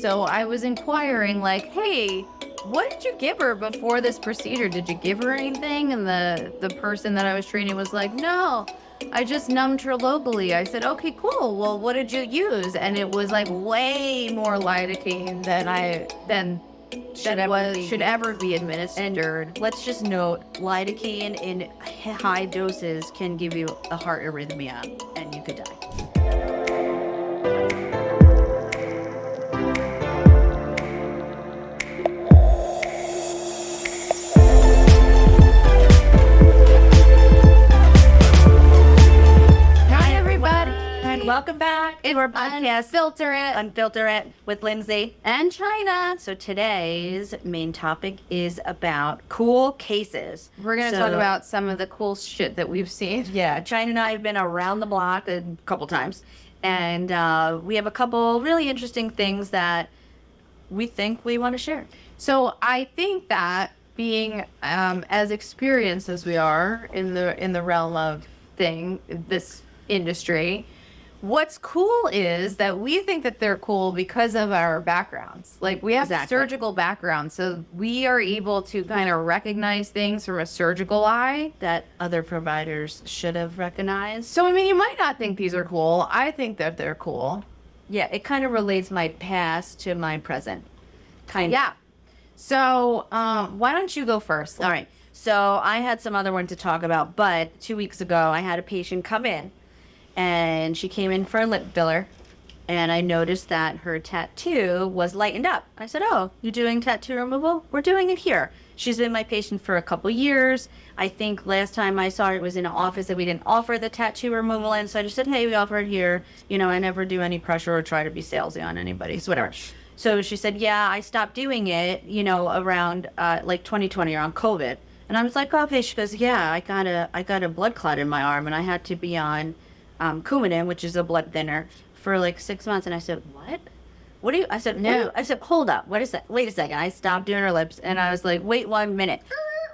So I was inquiring, like, hey, what did you give her before this procedure? Did you give her anything? And the person that I was treating was like, no, I just numbed her locally. I said, okay, cool. Well, what did you use? And it was like way more lidocaine than should ever be administered. And let's just note, lidocaine in high doses can give you a heart arrhythmia, and you could die. Welcome back to our podcast, Unfilter It with Lindsey and China. So today's main topic is about cool cases. We're going to talk about some of the cool shit that we've seen. Yeah, China and I have been around the block a couple times, and we have a couple really interesting things that we think we want to share. So I think that being as experienced as we are in the realm of this industry, what's cool is that we think that they're cool because of our backgrounds. Like, we have surgical backgrounds, so we are able to kind of recognize things from a surgical eye that other providers should have recognized. So, I mean, you might not think these are cool. I think that they're cool. Yeah, it kind of relates my past to my present. Yeah. So, why don't you go first? All right. So, I had some other one to talk about, but 2 weeks ago, I had a patient come in. And she came in for a lip filler, and I noticed that her tattoo was lightened up. I said, oh, you doing tattoo removal? We're doing it here. She's been my patient for a couple years. I think last time I saw her, it was in an office that we didn't offer the tattoo removal in. So I just said, hey, we offer it here. You know, I never do any pressure or try to be salesy on anybody. So whatever. So she said, yeah, I stopped doing it, you know, around like 2020, around COVID. And I was like, okay. She goes, yeah, I got a blood clot in my arm, and I had to be on Coumadin, which is a blood thinner, for like 6 months. And I said, what do you, I said, no. I said, hold up. What is that? Wait a second. I stopped doing her lips, and I was like, wait 1 minute.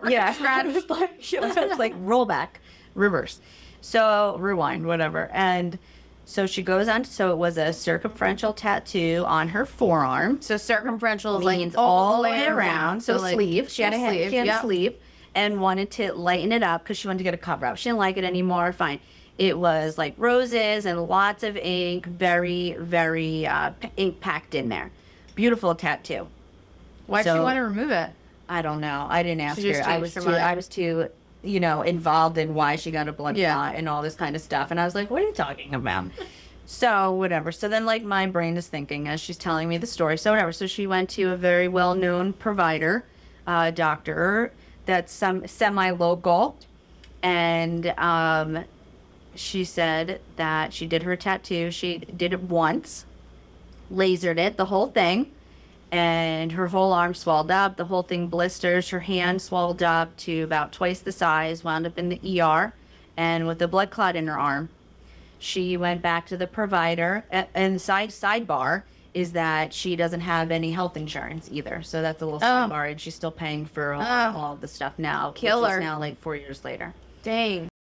Yeah. I was like, roll back, reverse. So rewind, whatever. And so she goes on, so it was a circumferential tattoo on her forearm. So circumferential means all the way around. So like, sleeve. She had a sleeve, and wanted to lighten it up because she wanted to get a cover up. She didn't like it anymore. Fine. It was like roses and lots of ink, very, very ink packed in there. Beautiful tattoo. Why'd she want to remove it? I don't know. I didn't ask her. I was too, you know, involved in why she got a blood clot and all this kind of stuff. And I was like, what are you talking about? So whatever. So then, like, my brain is thinking as she's telling me the story. So whatever. So she went to a very well-known provider, doctor that's semi-local, and she said that she did her tattoo. She did it once, lasered it, the whole thing, and her whole arm swelled up. The whole thing blisters. Her hand swelled up to about twice the size, wound up in the ER, and with a blood clot in her arm. She went back to the provider, and sidebar is that she doesn't have any health insurance either. So that's a little sidebar, and she's still paying for all the stuff now. Killer. Now, like 4 years later. Dang.